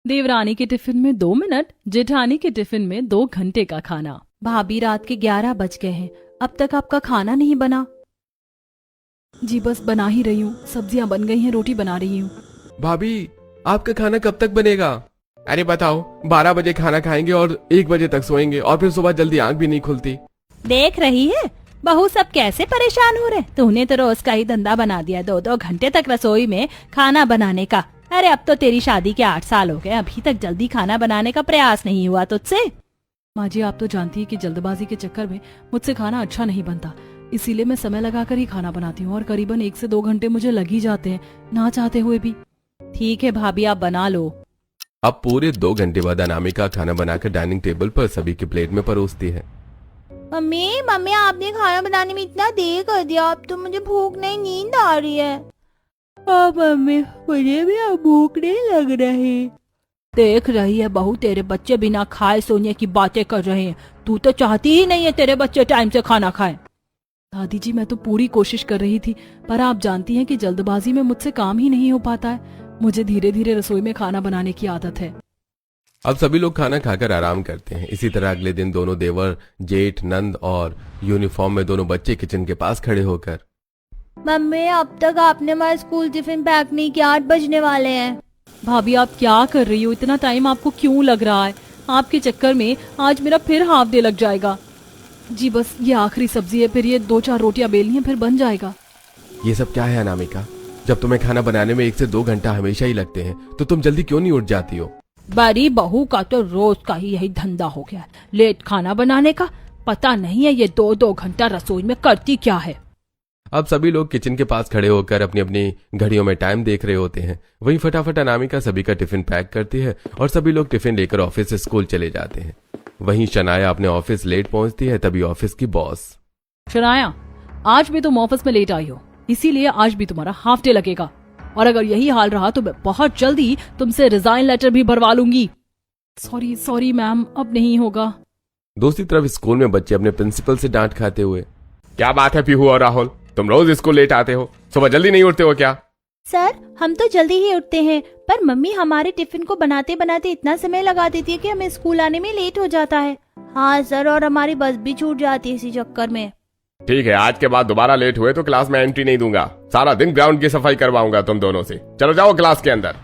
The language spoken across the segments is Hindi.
देवरानी के टिफिन में 2 मिनट, जेठानी के टिफिन में 2 घंटे का खाना। भाभी रात के 11 बज गए हैं, अब तक आपका खाना नहीं बना। जी बस बना ही रही हूँ, सब्जियां बन गई हैं, रोटी बना रही हूँ। भाभी आपका खाना कब तक बनेगा? अरे बताओ, 12 बजे खाना खाएंगे और 1 बजे तक सोएंगे और फिर सुबह जल्दी आंख भी नहीं खुलती। देख रही है बहू सब कैसे परेशान हो रहे। तूने तो रोज का ही धंधा बना दिया, 2-2 घंटे तक रसोई में खाना बनाने का। अरे अब तो तेरी शादी के 8 साल हो गए, अभी तक जल्दी खाना बनाने का प्रयास नहीं हुआ तुझसे। माँ जी आप तो जानती है कि जल्दबाजी के चक्कर में मुझसे खाना अच्छा नहीं बनता, इसीलिए मैं समय लगाकर ही खाना बनाती हूँ और करीबन 1 से 2 घंटे मुझे लग ही जाते हैं, ना चाहते हुए भी। ठीक है भाभी आप बना लो। अब पूरे 2 घंटे बाद अनामिका खाना बनाकर डाइनिंग टेबल पर सभी के प्लेट में परोसती है। मम्मी आपने खाना बनाने में इतना देर कर दिया, अब तो मुझे भूख नहीं, नींद आ रही है। मम्मी मुझे भी अब भूख नहीं लग रही। देख रही है बहू, तेरे बच्चे बिना खाए सोने की बातें कर रहे हैं। तू तो चाहती ही नहीं है तेरे बच्चे टाइम से खाना खाएं। दादी जी मैं तो पूरी कोशिश कर रही थी, पर आप जानती हैं कि जल्दबाजी में मुझसे काम ही नहीं हो पाता है। मुझे धीरे धीरे रसोई में खाना बनाने की आदत है। अब सभी लोग खाना खाकर आराम करते हैं। इसी तरह अगले दिन दोनों देवर, जेठ, नंद और यूनिफॉर्म में दोनों बच्चे किचन के पास खड़े होकर, मम्मी अब तक आपने हमारा स्कूल टिफिन पैक नहीं किया, 8 बजने वाले हैं। भाभी आप क्या कर रही हो, इतना टाइम आपको क्यों लग रहा है? आपके चक्कर में आज मेरा फिर हाफ डे लग जाएगा। जी बस ये आखिरी सब्जी है, फिर ये 2-4 रोटियां बेलनी है, फिर बन जाएगा। ये सब क्या है अनामिका? जब तुम्हें खाना बनाने में 1 से 2 घंटा हमेशा ही लगते हैं तो तुम जल्दी क्यों नहीं उठ जाती हो? बड़ी बहू का तो रोज का ही यही धंधा हो गया, लेट खाना बनाने का। पता नहीं है ये 2-2 घंटा रसोई में करती क्या है। अब सभी लोग किचन के पास खड़े होकर अपनी अपनी घड़ियों में टाइम देख रहे होते हैं। वहीं फटाफट अनामिका सभी का टिफिन पैक करती है और सभी लोग टिफिन लेकर ऑफिस से स्कूल चले जाते हैं। वहीं शनाया अपने ऑफिस लेट पहुंचती है। तभी ऑफिस की बॉस, शनाया आज भी तुम ऑफिस में लेट आई हो, इसीलिए आज भी तुम्हारा हाफ डे लगेगा, और अगर यही हाल रहा तो मैं बहुत जल्दी तुमसे रिजाइन लेटर भी भरवा लूंगी। सॉरी मैम, अब नहीं होगा। दूसरी तरफ स्कूल में बच्चे अपने प्रिंसिपल से डांट खाते हुए, क्या बात है पीहू और राहुल, तुम रोज स्कूल लेट आते हो, सुबह जल्दी नहीं उठते हो क्या? सर हम तो जल्दी ही उठते हैं, पर मम्मी हमारे टिफिन को बनाते बनाते इतना समय लगा देती है कि हमें स्कूल आने में लेट हो जाता है। हाँ सर, और हमारी बस भी छूट जाती है इसी चक्कर में। ठीक है, आज के बाद दोबारा लेट हुए तो क्लास में एंट्री नहीं दूंगा। सारा दिन ग्राउंड की सफाई करवाऊंगा तुम दोनों से। चलो जाओ क्लास के अंदर।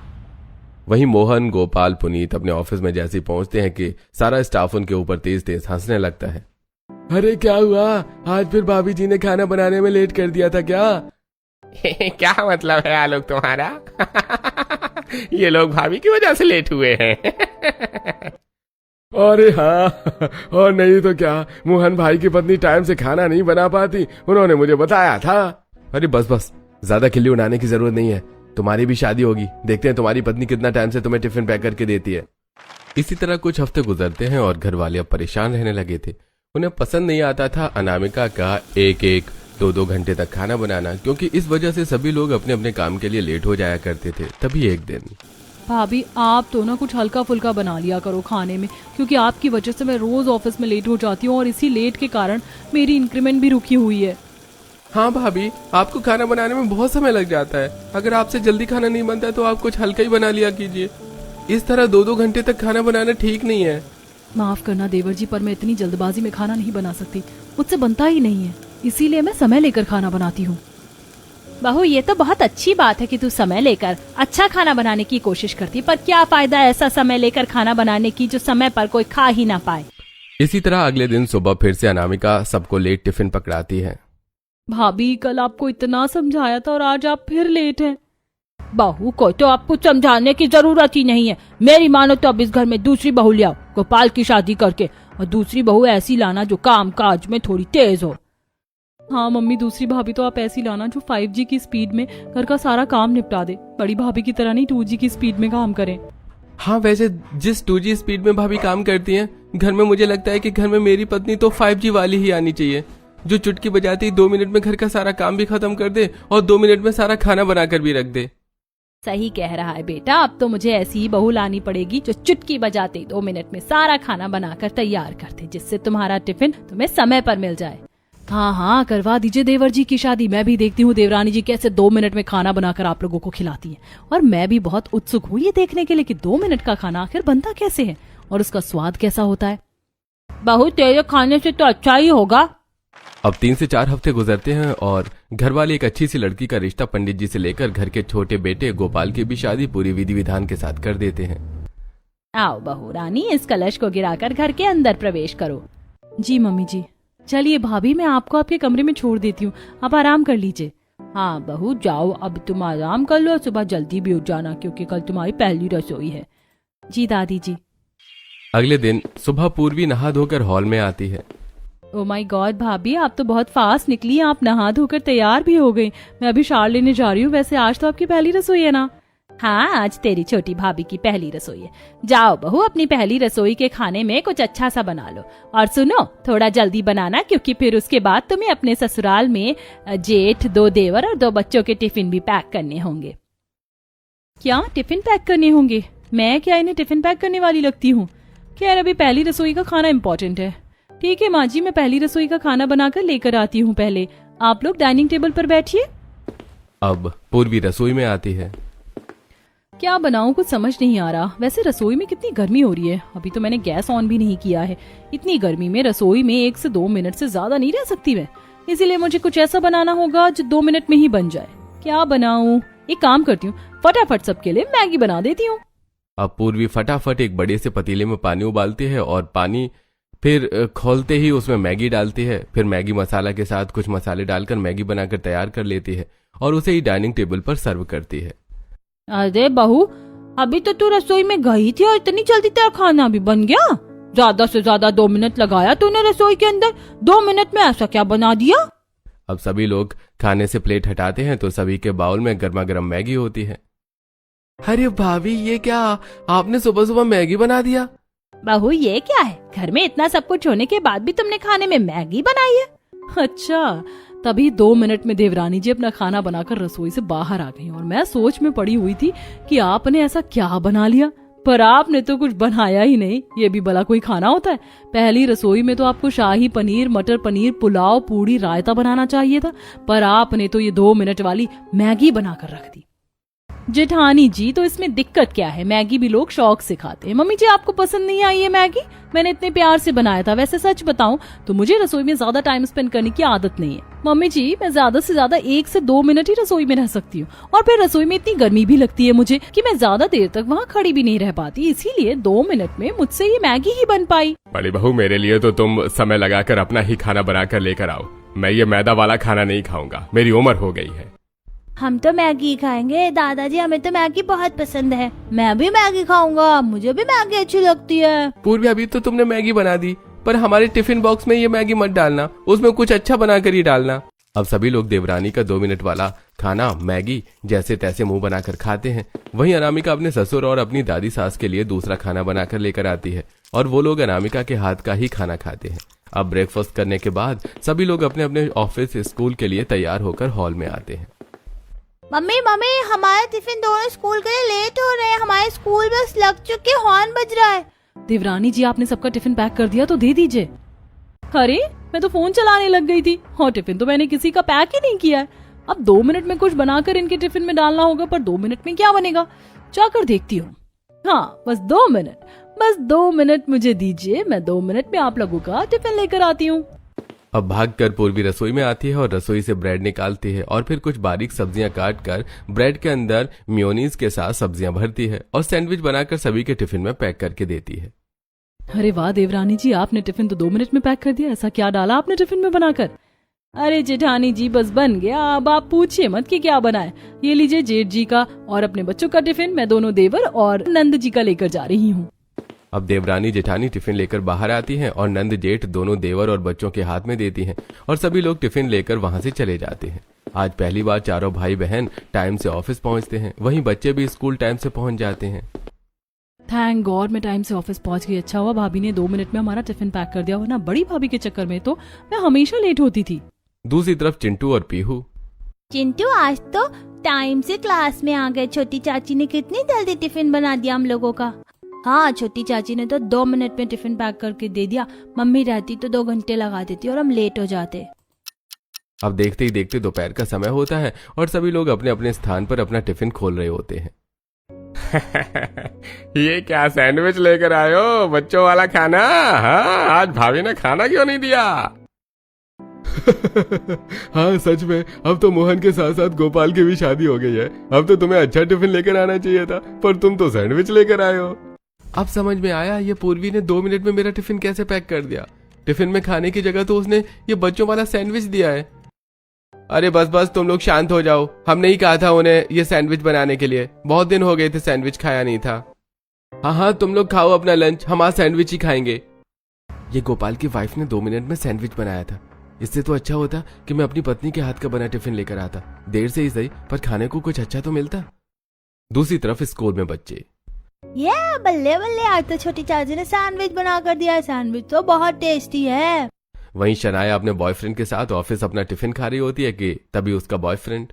वहीं मोहन, गोपाल, पुनीत अपने ऑफिस में जैसे पहुंचते हैं कि सारा स्टाफ उनके ऊपर तेज तेज हंसने लगता है। अरे क्या हुआ, आज फिर भाभी जी ने खाना बनाने में लेट कर दिया था क्या? क्या मतलब है आलोक तुम्हारा? ये लोग भाभी की वजह से लेट हुए हैं। अरे हाँ, और नहीं तो क्या, मोहन भाई की पत्नी टाइम से खाना नहीं बना पाती, उन्होंने मुझे बताया था। अरे बस ज्यादा खिल्ली उड़ाने की जरूरत नहीं है, तुम्हारी भी शादी होगी, देखते हैं तुम्हारी पत्नी कितना टाइम से तुम्हें टिफिन पैक करके देती है। इसी तरह कुछ हफ्ते गुजरते हैं और घर वाले अब परेशान रहने लगे थे। उन्हें पसंद नहीं आता था अनामिका का 1-1, 2-2 घंटे तक खाना बनाना, क्योंकि इस वजह से सभी लोग अपने अपने काम के लिए लेट हो जाया करते थे। तभी एक दिन, भाभी आप तो ना कुछ हल्का फुल्का बना लिया करो खाने में, क्योंकि आपकी वजह से मैं रोज ऑफिस में लेट हो जाती हूँ और इसी लेट के कारण मेरी इंक्रीमेंट भी रुकी हुई है। हाँ भाभी, आपको खाना बनाने में बहुत समय लग जाता है। अगर आपसे जल्दी खाना नहीं बनता तो आप कुछ हल्का ही बना लिया कीजिए। इस तरह 2-2 घंटे तक खाना बनाना ठीक नहीं है। माफ करना देवर जी, पर मैं इतनी जल्दबाजी में खाना नहीं बना सकती, मुझसे बनता ही नहीं है, इसीलिए मैं समय लेकर खाना बनाती हूँ। बहू ये तो बहुत अच्छी बात है कि तू समय लेकर अच्छा खाना बनाने की कोशिश करती, पर क्या फायदा ऐसा समय लेकर खाना बनाने की जो समय पर कोई खा ही ना पाए। इसी तरह अगले दिन सुबह फिर से अनामिका सबको लेट टिफिन पकड़ाती है। भाभी कल आपको इतना समझाया था और आज आप फिर लेट हैं। बहू को तो आपको समझाने की जरूरत ही नहीं है। मेरी मानो तो अब इस घर में दूसरी बहू ले आओ, गोपाल की शादी करके, और दूसरी बहू ऐसी लाना जो काम काज में थोड़ी तेज हो। हाँ मम्मी, दूसरी भाभी तो आप ऐसी लाना जो 5G की स्पीड में घर का सारा काम निपटा दे, बड़ी भाभी की तरह नहीं 2G की स्पीड में काम करें। हाँ वैसे जिस 2G स्पीड में भाभी काम करती हैं घर में, मुझे लगता है कि घर में मेरी पत्नी तो 5G वाली ही आनी चाहिए, जो चुटकी बजाती 2 मिनट में घर का सारा काम भी खत्म कर दे और 2 मिनट में सारा खाना बनाकर भी रख दे। सही कह रहा है बेटा, अब तो मुझे ऐसी ही बहू लानी पड़ेगी जो चुटकी बजाते 2 मिनट में सारा खाना बनाकर तैयार कर दे, जिससे तुम्हारा टिफिन तुम्हें समय पर मिल जाए। हाँ हाँ, करवा दीजिए देवर जी की शादी। मैं भी देखती हूँ देवरानी जी कैसे 2 मिनट में खाना बनाकर आप लोगों को खिलाती हैं। और मैं भी बहुत उत्सुक हूँ ये देखने के लिए कि 2 मिनट का खाना आखिर बनता कैसे है और उसका स्वाद कैसा होता है। बहू तेरे खाने से तो अच्छा ही होगा। अब 3 से 4 हफ्ते गुजरते हैं और घर वाले एक अच्छी सी लड़की का रिश्ता पंडित जी से लेकर घर के छोटे बेटे गोपाल की भी शादी पूरी विधि विधान के साथ कर देते हैं। आओ बहू रानी, इस कलश को गिराकर घर के अंदर प्रवेश करो। जी मम्मी जी। चलिए भाभी, मैं आपको आपके कमरे में छोड़ देती हूँ, आप आराम कर लीजिए। हाँ बहू जाओ, अब तुम आराम कर लो, सुबह जल्दी भी उठ जाना क्योंकि कल तुम्हारी पहली रसोई है। जी दादी जी। अगले दिन सुबह पूर्वी नहा धोकर हॉल में आती है। ओ माय गॉड भाभी, आप तो बहुत फास्ट निकली, आप नहा धोकर तैयार भी हो गई। मैं अभी शार लेने जा रही हूँ। वैसे आज तो आपकी पहली रसोई है ना? हाँ, आज तेरी छोटी भाभी की पहली रसोई है। जाओ बहू, अपनी पहली रसोई के खाने में कुछ अच्छा सा बना लो। और सुनो, थोड़ा जल्दी बनाना क्योंकि फिर उसके बाद तुम्हें अपने ससुराल में जेठ, 2 देवर और 2 बच्चों के टिफिन भी पैक करने होंगे। क्या टिफिन पैक करने होंगे? मैं क्या इन्हें टिफिन पैक करने वाली लगती हूँ? खैर, अभी पहली रसोई का खाना इम्पोर्टेंट है। ठीक है माँ जी, मैं पहली रसोई का खाना बनाकर लेकर आती हूँ। पहले आप लोग डाइनिंग टेबल पर बैठिए। अब पूर्वी रसोई में आती है। क्या बनाऊं, कुछ समझ नहीं आ रहा। वैसे रसोई में कितनी गर्मी हो रही है। अभी तो मैंने गैस ऑन भी नहीं किया है। इतनी गर्मी में रसोई में 1 से 2 मिनट से ज्यादा नहीं रह सकती मैं। इसीलिए मुझे कुछ ऐसा बनाना होगा जो 2 मिनट में ही बन जाए। क्या बनाऊं? एक काम करती हूँ, फटाफट सबके लिए मैगी बना देती हूँ। अब पूर्वी फटाफट एक बड़े से पतीले में पानी उबालती है और पानी फिर खोलते ही उसमें मैगी डालती है। फिर मैगी मसाला के साथ कुछ मसाले डालकर मैगी बनाकर तैयार कर लेती है और उसे ही डाइनिंग टेबल पर सर्व करती है। अरे बहू, अभी तो तू रसोई में गई थी और इतनी जल्दी तेरा खाना भी बन गया? ज्यादा से ज्यादा 2 मिनट लगाया तूने रसोई के अंदर, 2 मिनट में ऐसा क्या बना दिया? अब सभी लोग खाने से प्लेट हटाते हैं तो सभी के बाउल में गर्मा गर्म मैगी होती है। अरे भाभी, ये क्या, आपने सुबह सुबह मैगी बना दिया? बहू ये क्या है, घर में इतना सब कुछ होने के बाद भी तुमने खाने में मैगी बनाई है? अच्छा, तभी 2 मिनट में देवरानी जी अपना खाना बनाकर रसोई से बाहर आ गई और मैं सोच में पड़ी हुई थी कि आपने ऐसा क्या बना लिया, पर आपने तो कुछ बनाया ही नहीं। ये भी भला कोई खाना होता है? पहली रसोई में तो आपको शाही पनीर, मटर पनीर, पुलाव, पूड़ी, रायता बनाना चाहिए था, पर आपने तो ये 2 मिनट वाली मैगी बनाकर रख दी। जेठानी जी, तो इसमें दिक्कत क्या है? मैगी भी लोग शौक से खाते हैं। मम्मी जी, आपको पसंद नहीं आई है मैगी? मैंने इतने प्यार से बनाया था। वैसे सच बताऊं तो मुझे रसोई में ज्यादा टाइम स्पेंड करने की आदत नहीं है। मम्मी जी, मैं ज्यादा से ज्यादा 1 से 2 मिनट ही रसोई में रह सकती हूँ और फिर रसोई में इतनी गर्मी भी लगती है मुझे कि मैं ज्यादा देर तक वहाँ खड़ी भी नहीं रह पाती। इसीलिए 2 मिनट में मुझसे ये मैगी ही बन पाई। बड़ी बहू, मेरे लिए तो तुम समय लगाकर अपना ही खाना बनाकर लेकर आओ। मैं ये मैदा वाला खाना नहीं खाऊंगा, मेरी उम्र हो गई है। हम तो मैगी खाएंगे दादाजी, हमें तो मैगी बहुत पसंद है। मैं भी मैगी खाऊंगा, मुझे भी मैगी अच्छी लगती है। पूर्वी, अभी तो तुमने मैगी बना दी, पर हमारे टिफिन बॉक्स में ये मैगी मत डालना, उसमें कुछ अच्छा बनाकर ही डालना। अब सभी लोग देवरानी का 2 मिनट वाला खाना मैगी जैसे तैसे मुंह बनाकर खाते हैं। वहीं अनामिका अपने ससुर और अपनी दादी सास के लिए दूसरा खाना बनाकर लेकर आती है और वो लोग अनामिका के हाथ का ही खाना खाते हैं। अब ब्रेकफास्ट करने के बाद सभी लोग अपने अपने ऑफिस, स्कूल के लिए तैयार होकर हॉल में आते हैं। मम्मी मम्मी, हमारे टिफिन दोनों स्कूल के लिए लेट हो रहे हैं। हमारे स्कूल बस लग चुकी है, हॉर्न बज रहा है। देवरानी जी, आपने सबका टिफिन पैक कर दिया तो दे दीजिए। अरे, मैं तो फोन चलाने लग गई थी और टिफिन तो मैंने किसी का पैक ही नहीं किया है। अब 2 मिनट में कुछ बनाकर इनके टिफिन में डालना होगा, पर 2 मिनट में क्या बनेगा, जाकर देखती हूँ। हाँ, बस 2 मिनट, बस 2 मिनट मुझे दीजिए। मैं 2 मिनट में आप लोगों का टिफिन लेकर आती हूँ। अब भागकर पूर्वी रसोई में आती है और रसोई से ब्रेड निकालती है और फिर कुछ बारीक सब्जियां काट कर ब्रेड के अंदर मेयोनीज के साथ सब्जियां भरती है और सैंडविच बनाकर सभी के टिफिन में पैक करके देती है। अरे वाह देवरानी जी, आपने टिफिन तो 2 मिनट में पैक कर दिया। ऐसा क्या डाला आपने टिफिन में बनाकर? अरे जेठानी जी, बस बन गया। अब आप पूछिए मत कि क्या बनाए। ये लीजिए जेठ जी का और अपने बच्चों का टिफिन, मैं दोनों देवर और नंद जी का लेकर जा रही हूँ। अब देवरानी जेठानी टिफिन लेकर बाहर आती हैं और नंद जेठ दोनों देवर और बच्चों के हाथ में देती हैं और सभी लोग टिफिन लेकर वहां से चले जाते हैं। आज पहली बार चारों भाई बहन टाइम से ऑफिस पहुंचते हैं। वहीं बच्चे भी स्कूल टाइम से पहुंच जाते हैं। थैंक गॉड मैं टाइम से ऑफिस पहुंच गई। अच्छा हुआ भाभी ने 2 मिनट में हमारा टिफिन पैक कर दिया, वरना बड़ी भाभी के चक्कर में तो मैं हमेशा लेट होती थी। दूसरी तरफ चिंटू और पीहू। चिंटू, आज तो टाइम से क्लास में आ गए। छोटी चाची ने कितनी जल्दी टिफिन बना दिया हम लोगों का। हाँ, छोटी चाची ने तो 2 मिनट में टिफिन पैक करके दे दिया। मम्मी रहती तो 2 घंटे लगा देती और हम लेट हो जाते। अब देखते ही देखते दोपहर का समय होता है और सभी लोग अपने अपने स्थान पर अपना टिफिन खोल रहे होते हैं। ये क्या सैंडविच लेकर आए हो, बच्चों वाला खाना? हाँ, आज भाभी ने खाना क्यों नहीं दिया? हाँ सच में, अब तो मोहन के साथ साथ गोपाल की भी शादी हो गई है। अब तो तुम्हें अच्छा टिफिन लेकर आना चाहिए था, पर तुम तो सैंडविच लेकर आए हो। अब समझ में आया ये पूर्वी ने 2 मिनट में मेरा टिफिन कैसे पैक कर दिया। टिफिन में खाने की जगह तो उसने ये बच्चों वाला सैंडविच दिया है। अरे बस बस, तुम लोग शांत हो जाओ। हमने ही कहा था उन्हें ये सैंडविच बनाने के लिए, बहुत दिन हो गए थे सैंडविच खाया नहीं था। हाँ हाँ, तुम लोग खाओ अपना लंच, हम आज सैंडविच ही खाएंगे। ये गोपाल की वाइफ ने 2 मिनट में सैंडविच बनाया था। इससे तो अच्छा होता कि मैं अपनी पत्नी के हाथ का बना टिफिन लेकर आता, देर से ही सही, पर खाने को कुछ अच्छा तो मिलता। दूसरी तरफ स्कूल में बच्चे, ये बल्ले बल्ले, आज तो छोटी चाची ने सैंडविच बना कर दिया है। सैंडविच तो बहुत टेस्टी है। वहीं शनाया अपने बॉयफ्रेंड के साथ ऑफिस अपना टिफिन खा रही होती है कि तभी उसका बॉयफ्रेंड,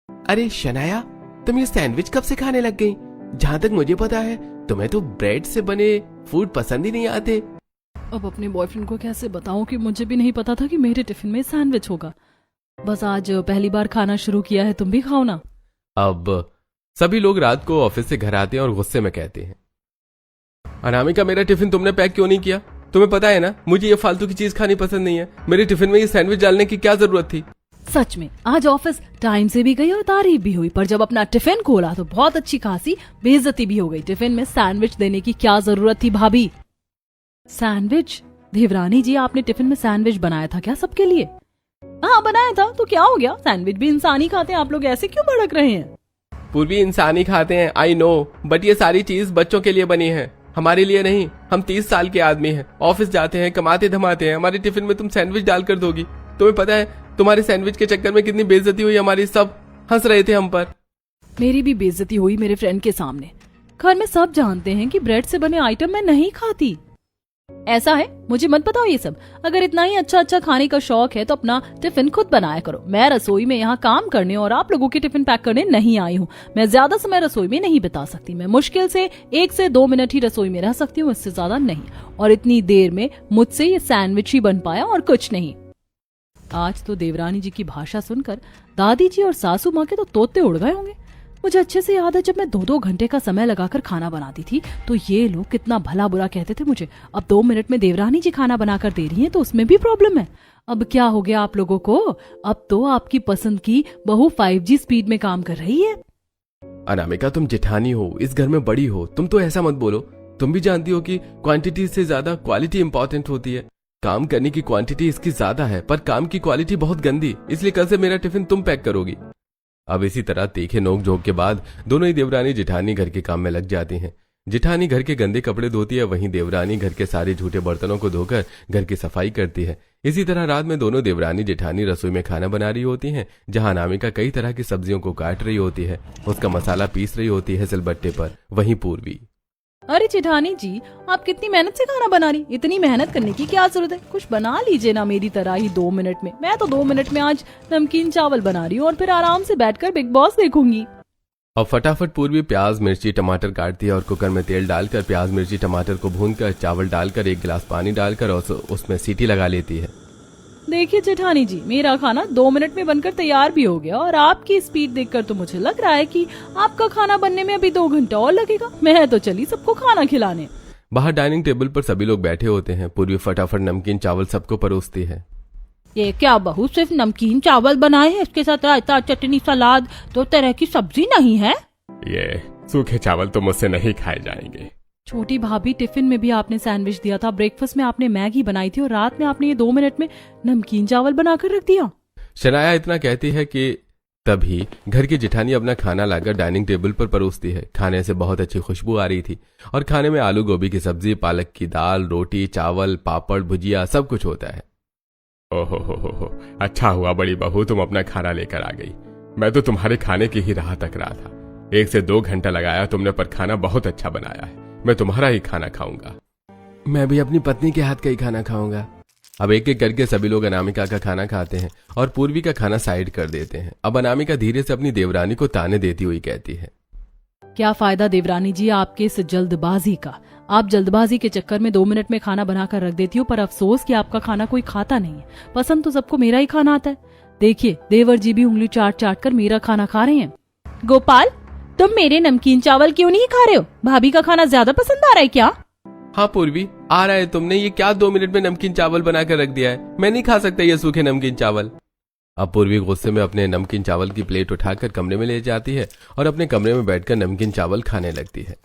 अरे शनाया, तुम ये सैंडविच कब से खाने लग गई? जहां तक मुझे पता है तुम्हें तो ब्रेड से बने फूड पसंद ही नहीं आते। अब अपने बॉयफ्रेंड को कैसे बताऊं कि मुझे भी नहीं पता था कि मेरे टिफिन में सैंडविच होगा। बस आज पहली बार खाना शुरू किया है, तुम भी खाओ ना। अब सभी लोग रात को ऑफिस से घर आते हैं और गुस्से में कहते हैं, अनामिका, मेरा टिफिन तुमने पैक क्यों नहीं किया? तुम्हें पता है ना मुझे ये फालतू की चीज खानी पसंद नहीं है। मेरे टिफिन में ये सैंडविच डालने की क्या जरूरत थी? सच में आज ऑफिस टाइम से भी गई और तारीफ भी हुई, पर जब अपना टिफिन खोला तो बहुत अच्छी खासी बेइज्जती भी हो गई। टिफिन में सैंडविच देने की क्या जरूरत थी भाभी? सैंडविच? देवरानी जी, आपने टिफिन में सैंडविच बनाया था क्या सबके लिए? हाँ बनाया था, तो क्या हो गया? सैंडविच भी इंसान ही खाते हैं, आप लोग ऐसे क्यों भड़क रहे हैं? पूर्वी इंसान ही खाते हैं, आई नो, बट ये सारी चीज बच्चों के लिए बनी है, हमारे लिए नहीं। हम 30 साल के आदमी हैं, ऑफिस जाते हैं, कमाते धमाते हैं, हमारे टिफिन में तुम सैंडविच डालकर दोगी? तुम्हें पता है तुम्हारे सैंडविच के चक्कर में कितनी बेइज्जती हुई हमारी? सब हंस रहे थे हम पर। मेरी भी बेइज्जती हुई मेरे फ्रेंड के सामने। घर में सब जानते हैं कि ब्रेड से बने आइटम मैं नहीं खाती। ऐसा है, मुझे मत बताओ ये सब। अगर इतना ही अच्छा अच्छा खाने का शौक है तो अपना टिफिन खुद बनाया करो। मैं रसोई में यहाँ काम करने और आप लोगों के टिफिन पैक करने नहीं आई हूँ। मैं ज्यादा समय रसोई में नहीं बिता सकती। मैं मुश्किल से 1 से 2 मिनट ही रसोई में रह सकती हूँ, इससे ज्यादा नहीं। और इतनी देर में मुझसे ये सैंडविच ही बन पाया और कुछ नहीं। आज तो देवरानी जी की भाषा सुनकर दादी जी और सासू माँ के तो तोते उड़ गए होंगे। मुझे अच्छे से याद है जब मैं 2-2 घंटे का समय लगाकर खाना बनाती थी तो ये लोग कितना भला बुरा कहते थे मुझे। अब 2 मिनट में देवरानी जी खाना बनाकर दे रही हैं तो उसमें भी प्रॉब्लम है। अब क्या हो गया आप लोगों को? अब तो आपकी पसंद की बहू 5G स्पीड में काम कर रही है। अनामिका, तुम जेठानी हो, इस घर में बड़ी हो, तुम तो ऐसा मत बोलो। तुम भी जानती हो कि क्वांटिटी से ज्यादा क्वालिटी इंपॉर्टेंट होती है। काम करने की क्वांटिटी इसकी ज्यादा है पर काम की क्वालिटी बहुत गंदी, इसलिए कल से मेरा टिफिन तुम पैक करोगी। अब इसी तरह तीखे नोक झोंक के बाद दोनों ही देवरानी जेठानी घर के काम में लग जाती हैं। जेठानी घर के गंदे कपड़े धोती है, वहीं देवरानी घर के सारे झूठे बर्तनों को धोकर घर की सफाई करती है। इसी तरह रात में दोनों देवरानी जेठानी रसोई में खाना बना रही होती हैं, जहां अनामिका कई तरह की सब्जियों को काट रही होती है, उसका मसाला पीस रही होती है सिलबट्टे पर। वहीं पूर्वी, अरे जेठानी जी, आप कितनी मेहनत से खाना बना रही? इतनी मेहनत करने की क्या जरूरत है? कुछ बना लीजिए ना मेरी तरह ही 2 मिनट में। मैं तो 2 मिनट में आज नमकीन चावल बना रही हूँ और फिर आराम से बैठकर बिग बॉस देखूंगी। और फटाफट पूर्वी प्याज मिर्ची टमाटर काटती है और कुकर में तेल डालकर प्याज मिर्ची टमाटर को भूनकर चावल डालकर 1 गिलास पानी डालकर और उसमें सीटी लगा लेती है। देखिए जेठानी जी, मेरा खाना 2 मिनट में बनकर तैयार भी हो गया और आपकी स्पीड देखकर तो मुझे लग रहा है कि आपका खाना बनने में अभी 2 घंटा और लगेगा। मैं तो चली सबको खाना खिलाने। बाहर डाइनिंग टेबल पर सभी लोग बैठे होते हैं। पूर्वी फटाफट नमकीन चावल सबको परोसती है। ये क्या बहू सिर्फ नमकीन चावल बनाए हैं? इसके साथ रायता, चटनी, सलाद, 2 तरह की सब्जी नहीं है? ये सूखे चावल तो मुझसे नहीं खाए जाएंगे। छोटी भाभी, टिफिन में भी आपने सैंडविच दिया था, ब्रेकफास्ट में आपने मैगी बनाई थी और रात में आपने ये 2 मिनट में नमकीन चावल बनाकर रख दिया। शनाया इतना कहती है कि तभी घर की जेठानी अपना खाना लाकर डाइनिंग टेबल पर परोसती है। खाने से बहुत अच्छी खुशबू आ रही थी और खाने में आलू गोभी की सब्जी, पालक की दाल, रोटी, चावल, पापड़, भुजिया सब कुछ होता है। ओहो, अच्छा हुआ बड़ी बहू तुम अपना खाना लेकर आ गई। मैं तो तुम्हारे खाने की ही राह तक रहा था। 1 से 2 घंटा लगाया तुमने, पर खाना बहुत अच्छा बनाया है। मैं तुम्हारा ही खाना खाऊंगा। मैं भी अपनी पत्नी के हाथ का ही खाना खाऊंगा। अब एक एक करके सभी लोग अनामिका का खाना खाते हैं और पूर्वी का खाना साइड कर देते हैं। अब अनामिका धीरे से अपनी देवरानी को ताने देती हुई कहती है, क्या फायदा देवरानी जी आपके इस जल्दबाजी का। आप जल्दबाजी के चक्कर में 2 मिनट में खाना बनाकर रख देती हो, पर अफसोस कि आपका खाना कोई खाता नहीं है। पसंद तो सबको मेरा ही खाना आता है। देखिए देवर जी भी उंगली चाट चाट कर मेरा खाना खा रहे हैं। गोपाल, तुम मेरे नमकीन चावल क्यों नहीं खा रहे हो? भाभी का खाना ज्यादा पसंद आ रहा है क्या? हाँ पूर्वी, आ रहा है। तुमने ये क्या 2 मिनट में नमकीन चावल बनाकर रख दिया है? मैं नहीं खा सकता ये सूखे नमकीन चावल। अब पूर्वी गुस्से में अपने नमकीन चावल की प्लेट उठाकर कमरे में ले जाती है और अपने कमरे में बैठकर नमकीन चावल खाने लगती है।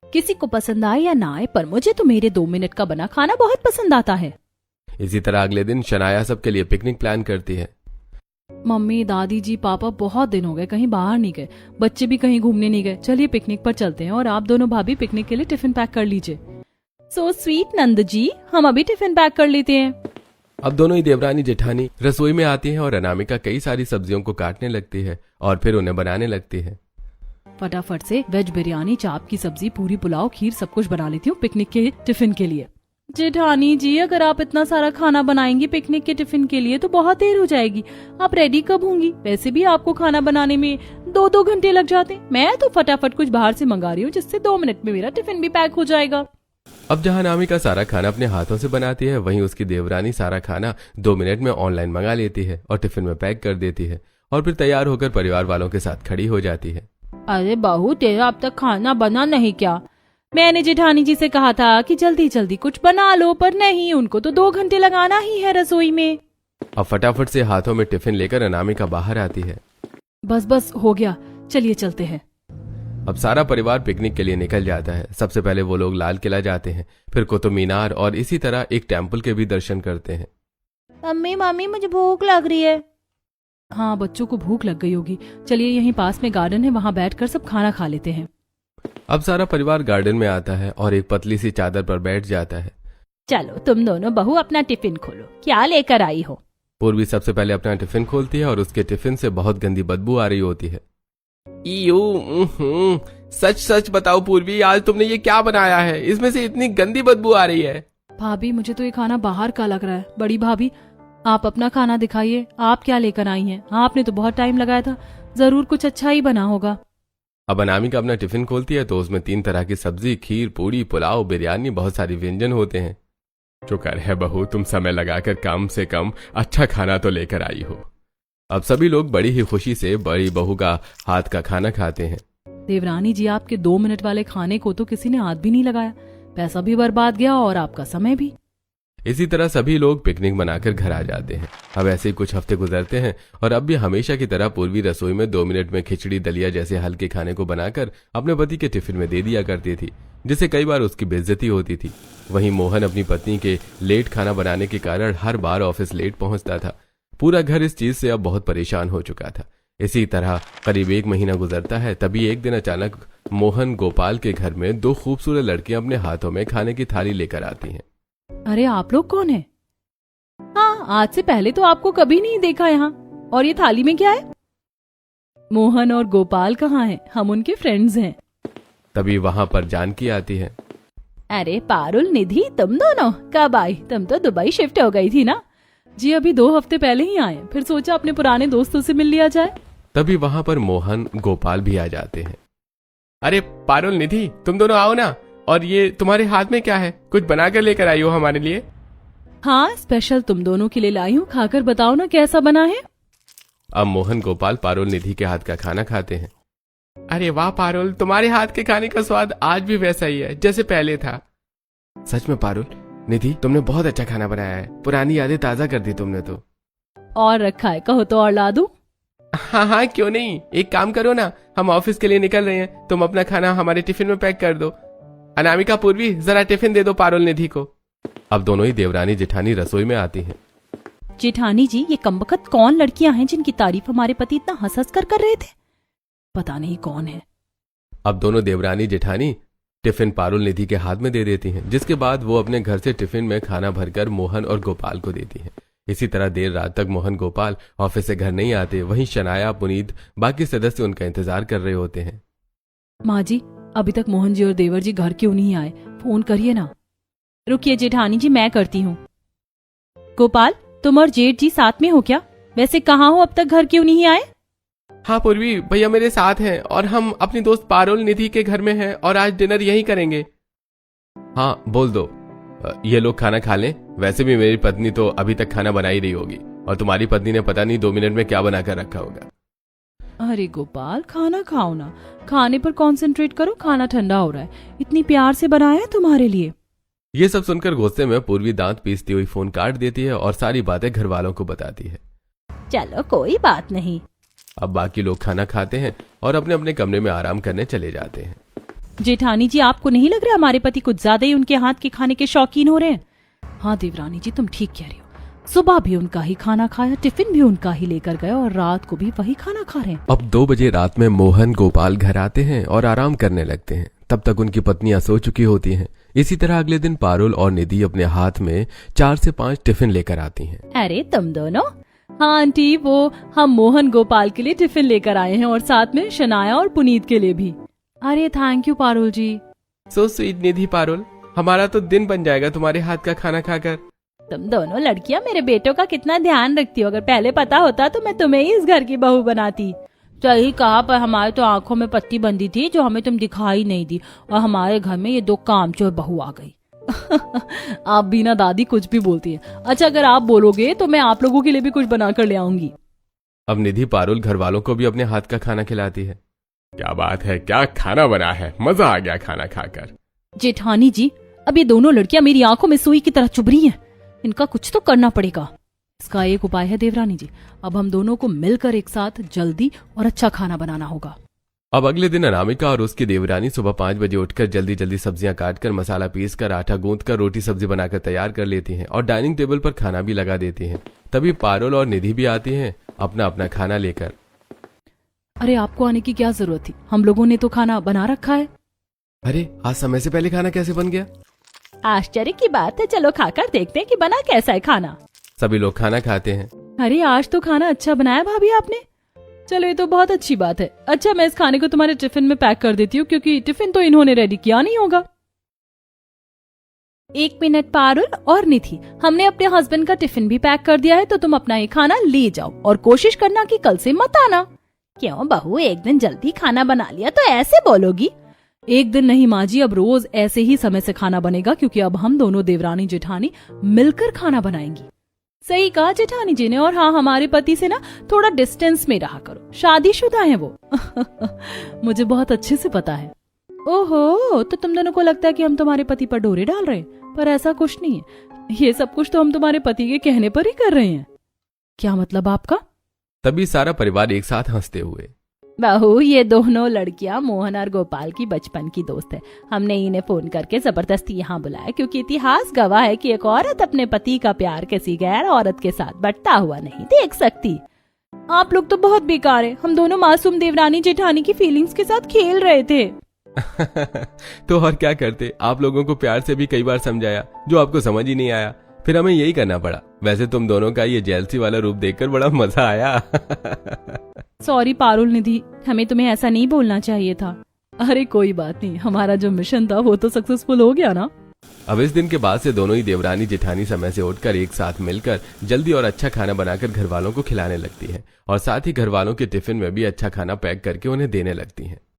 किसी को पसंद आए या ना आए, पर मुझे तो मेरे 2 मिनट का बना खाना बहुत पसंद आता है। इसी तरह अगले दिन शनाया सबके लिए पिकनिक प्लान करती है। मम्मी, दादी जी, पापा बहुत दिन हो गए कहीं बाहर नहीं गए, बच्चे भी कहीं घूमने नहीं गए। चलिए पिकनिक पर चलते हैं और आप दोनों भाभी पिकनिक के लिए टिफिन पैक कर लीजिए। सो स्वीट नंद जी, हम अभी टिफिन पैक कर लेते हैं। अब दोनों ही देवरानी जेठानी रसोई में आती हैं और अनामिका कई सारी सब्जियों को काटने लगती है और फिर उन्हें बनाने लगती है। फटाफट से वेज बिरयानी, चाप की सब्जी, पूरी पुलाव, खीर सब कुछ बना लेती हूँ पिकनिक के टिफिन के लिए। जेठानी जी, अगर आप इतना सारा खाना बनाएंगी पिकनिक के टिफिन के लिए तो बहुत देर हो जाएगी। आप रेडी कब होंगी? वैसे भी आपको खाना बनाने में 2-2 घंटे लग जाते। मैं तो फटाफट कुछ बाहर से मंगा रही हूँ जिससे 2 मिनट में मेरा टिफिन भी पैक हो जाएगा। अब जहां अनामिका सारा खाना अपने हाथों से बनाती है, वहीं उसकी देवरानी सारा खाना 2 मिनट में ऑनलाइन मंगा लेती है और टिफिन में पैक कर देती है और फिर तैयार होकर परिवार वालों के साथ खड़ी हो जाती है। अरे बहू, तेरा अब तक खाना बना नहीं क्या? मैंने जेठानी जी से कहा था कि जल्दी जल्दी कुछ बना लो, पर नहीं, उनको तो 2 घंटे लगाना ही है रसोई में। अब फटाफट से हाथों में टिफिन लेकर अनामिका बाहर आती है। बस बस हो गया, चलिए चलते हैं। अब सारा परिवार पिकनिक के लिए निकल जाता है। सबसे पहले वो लोग लाल किला जाते हैं, फिर कुतुब मीनार और इसी तरह एक टेम्पल के भी दर्शन करते हैं। मम्मी, मुझे भूख लग रही है। हाँ, बच्चों को भूख लग गई होगी। चलिए यहीं पास में गार्डन है, वहाँ बैठकर सब खाना खा लेते हैं। अब सारा परिवार गार्डन में आता है और एक पतली सी चादर पर बैठ जाता है। चलो तुम दोनों बहू अपना टिफिन खोलो, क्या लेकर आई हो? पूर्वी सबसे पहले अपना टिफिन खोलती है और उसके टिफिन से बहुत गंदी बदबू आ रही होती है। सच सच बताओ पूर्वी, आज तुमने ये क्या बनाया है? इसमें से इतनी गंदी बदबू आ रही है। भाभी, मुझे तो ये खाना बाहर का लग रहा है। बड़ी भाभी, आप अपना खाना दिखाइए, आप क्या लेकर आई हैं? आपने तो बहुत टाइम लगाया था, जरूर कुछ अच्छा ही बना होगा। अब अनामिका अपना टिफिन खोलती है तो उसमें 3 तरह की सब्जी, खीर, पूरी, पुलाव, बिरयानी, बहुत सारी व्यंजन होते हैं। शुक्र है बहू, तुम समय लगाकर कम से कम अच्छा खाना तो लेकर आई हो। अब सभी लोग बड़ी ही खुशी से बड़ी बहू का हाथ का खाना खाते हैं। देवरानी जी, आपके 2 मिनट वाले खाने को तो किसी ने हाथ भी नहीं लगाया, पैसा भी बर्बाद गया और आपका समय भी। इसी तरह सभी लोग पिकनिक मनाकर घर आ जाते हैं। अब ऐसे ही कुछ हफ्ते गुजरते हैं और अब भी हमेशा की तरह पूर्वी रसोई में 2 मिनट में खिचड़ी, दलिया जैसे हल्के खाने को बनाकर अपने पति के टिफिन में दे दिया करती थी, जिससे कई बार उसकी बेइज्जती होती थी। वहीं मोहन अपनी पत्नी के लेट खाना बनाने के कारण हर बार ऑफिस लेट पहुंचता था। पूरा घर इस चीज से अब बहुत परेशान हो चुका था। इसी तरह करीब 1 महीना गुजरता है। तभी एक दिन अचानक मोहन गोपाल के घर में 2 खूबसूरत लड़कियां अपने हाथों में खाने की थाली लेकर आती हैं। अरे, आप लोग कौन हैं? हाँ, आज से पहले तो आपको कभी नहीं देखा यहाँ। और ये थाली में क्या है? मोहन और गोपाल कहाँ हैं? हम उनके फ्रेंड्स हैं। तभी वहां पर जानकी आती है। अरे पारुल, निधि, तुम दोनों कब आई? तुम तो दुबई शिफ्ट हो गई थी ना? जी, अभी 2 हफ्ते पहले ही आए, फिर सोचा अपने पुराने दोस्तों से मिल लिया जाए। तभी वहां पर मोहन, गोपाल भी आ जाते हैं। अरे पारुल, निधि, तुम दोनों आओ ना। और ये तुम्हारे हाथ में क्या है? कुछ बनाकर लेकर आई हो हमारे लिए? हाँ, स्पेशल तुम दोनों के लिए लाई हूँ, खाकर बताओ ना कैसा बना है। अब मोहन, गोपाल पारुल, निधि के हाथ का खाना खाते हैं। अरे वाह पारुल, तुम्हारे हाथ के खाने का स्वाद आज भी वैसा ही है जैसे पहले था। सच में पारुल, निधि, तुमने बहुत अच्छा खाना बनाया है। पुरानी यादें ताजा कर दी तुमने तो। और रखा है, कहो तो और ला दूं? हाँ, क्यों नहीं। एक काम करो ना, हम ऑफिस के लिए निकल रहे हैं, तुम अपना खाना हमारे टिफिन में पैक कर दो। अनामिका, पूर्वी, जरा टिफिन दे दो पारुल, निधि को। अब दोनों ही देवरानी जेठानी रसोई में आती हैं। जेठानी जी, ये कमबख्त कौन लड़कियां हैं जिनकी तारीफ हमारे पति इतना हंस हंस कर रहे थे? पता नहीं कौन है। अब दोनों देवरानी जेठानी टिफिन पारुल, निधि के हाथ में दे देती हैं, जिसके बाद वो अपने घर से टिफिन में खाना भरकर मोहन और गोपाल को देती हैं। इसी तरह देर रात तक मोहन, गोपाल ऑफिस से घर नहीं आते। वहीं शनाया, पुनीत, बाकी सदस्य उनका इंतजार कर रहे होते हैं। माँ जी, अभी तक मोहन जी और देवर जी घर क्यों नहीं आए? फोन करिए ना। रुकिए जेठानी जी, मैं करती हूँ। गोपाल, तुम और जेठ जी साथ में हो क्या? वैसे कहाँ हो, अब तक घर क्यों नहीं आए? हाँ पूर्वी, भैया मेरे साथ हैं और हम अपनी दोस्त पारुल निधि के घर में हैं और आज डिनर यहीं करेंगे। हाँ बोल दो, ये लोग खाना खा लें। वैसे भी मेरी पत्नी तो अभी तक खाना बना ही रही होगी और तुम्हारी पत्नी ने पता नहीं 2 मिनट में क्या बनाकर रखा होगा। अरे गोपाल, खाना खाओ ना, खाने पर कंसंट्रेट करो, खाना ठंडा हो रहा है, इतनी प्यार से बनाया है तुम्हारे लिए। ये सब सुनकर गुस्से में पूर्वी दांत पीसती हुई फोन काट देती है और सारी बातें घर वालों को बताती है। चलो कोई बात नहीं। अब बाकी लोग खाना खाते हैं और अपने अपने कमरे में आराम करने चले जाते हैं। जेठानी जी, आपको नहीं लग रहा हमारे पति कुछ ज्यादा ही उनके हाथ के खाने के शौकीन हो रहे हैं? हाँ देवरानी जी, तुम ठीक कह रही हो। सुबह भी उनका ही खाना खाया, टिफिन भी उनका ही लेकर गए और रात को भी वही खाना खा रहे हैं। अब 2 बजे रात में मोहन गोपाल घर आते हैं और आराम करने लगते हैं। तब तक उनकी पत्नियां सो चुकी होती हैं। इसी तरह अगले दिन पारुल और निधि अपने हाथ में 4 से 5 टिफिन लेकर आती हैं। अरे तुम दोनों? हाँ आंटी, वो हम मोहन गोपाल के लिए टिफिन लेकर आए हैं और साथ में शनाया और पुनीत के लिए भी। अरे thank you Parul ji. So sweet Nidhi Parul, हमारा तो दिन बन जाएगा तुम्हारे हाथ का खाना खाकर। तुम दोनों लड़कियां मेरे बेटों का कितना ध्यान रखती हो। अगर पहले पता होता तो मैं तुम्हें ही इस घर की बहू बनाती। सही कहा, पर हमारे तो आंखों में पट्टी बंधी थी जो हमें तुम दिखाई नहीं दी और हमारे घर में ये 2 कामचोर बहू आ गई। आप भी ना दादी, कुछ भी बोलती है। अच्छा, अगर आप बोलोगे तो मैं आप लोगों के लिए भी कुछ बनाकर ले आऊंगी। अब निधि पारुल घर वालों को भी अपने हाथ का खाना खिलाती है। क्या बात है, क्या खाना बना है, मजा आ गया खाना खाकर। जेठानी जी, अब ये दोनों लड़कियां मेरी आंखों में सुई की तरह चुभ रही हैं। इनका कुछ तो करना पड़ेगा। इसका एक उपाय है देवरानी जी, अब हम दोनों को मिलकर एक साथ जल्दी और अच्छा खाना बनाना होगा। अब अगले दिन अनामिका और उसकी देवरानी सुबह 5 बजे उठकर जल्दी जल्दी सब्जियां काटकर, मसाला पीसकर, आटा गूंथकर रोटी सब्जी बनाकर तैयार कर लेती हैं और डाइनिंग टेबल पर खाना भी लगा देती हैं। तभी पारुल और निधि भी आती हैं अपना अपना खाना लेकर। अरे आपको आने की क्या जरूरत थी, हम लोगों ने तो खाना बना रखा है। अरे आज समय से पहले खाना कैसे बन गया? आश्चर्य की बात है, चलो खाकर देखते हैं कि बना कैसा है खाना। सभी लोग खाना खाते हैं। अरे आज तो खाना अच्छा बनाया भाभी आपने। चलो ये तो बहुत अच्छी बात है। अच्छा, मैं इस खाने को तुम्हारे टिफिन में पैक कर देती हूँ क्योंकि टिफिन तो इन्होंने रेडी किया नहीं होगा। 1 मिनट पारुल और निधि, हमने अपने हस्बैंड का टिफिन भी पैक कर दिया है, तो तुम अपना ये खाना ले जाओ और कोशिश करना कि कल से मत आना। क्यों बहू, एक दिन जल्दी खाना बना लिया तो ऐसे बोलोगी? एक दिन नहीं माँ जी, अब रोज ऐसे ही समय से खाना बनेगा क्योंकि अब हम दोनों देवरानी जेठानी मिलकर खाना बनाएंगी। सही कहा जेठानी जी ने। और हाँ, हमारे पति से ना थोड़ा डिस्टेंस में रहा करो, शादीशुदा है वो। मुझे बहुत अच्छे से पता है। ओहो, तो तुम दोनों को लगता है कि हम तुम्हारे पति पर डोरे डाल रहे हैं, पर ऐसा कुछ नहीं है। ये सब कुछ तो हम तुम्हारे पति के कहने पर ही कर रहे हैं। क्या मतलब आपका? तभी सारा परिवार एक साथ हंसते हुए। बहू, ये दोनों लड़कियां मोहन और गोपाल की बचपन की दोस्त है। हमने इन्हें फोन करके जबरदस्ती यहाँ बुलाया क्योंकि इतिहास गवाह है कि एक औरत अपने पति का प्यार किसी गैर औरत के साथ बंटता हुआ नहीं देख सकती। आप लोग तो बहुत बेकार है। हम दोनों मासूम देवरानी जेठानी की फीलिंग्स के साथ खेल रहे थे। तो और क्या करते, आप लोगों को प्यार से भी कई बार समझाया जो आपको समझ ही नहीं आया, फिर हमें यही करना पड़ा। वैसे तुम दोनों का ये जेलसी वाला रूप देखकर बड़ा मजा आया। सॉरी पारुल निधि, हमें तुम्हें ऐसा नहीं बोलना चाहिए था। अरे कोई बात नहीं, हमारा जो मिशन था वो तो सक्सेसफुल हो गया ना। अब इस दिन के बाद से दोनों ही देवरानी जेठानी समय से उठकर एक साथ मिलकर जल्दी और अच्छा खाना बनाकर घर वालों को खिलाने लगती हैं और साथ ही घर वालों के टिफिन में भी अच्छा खाना पैक करके उन्हें देने लगती हैं।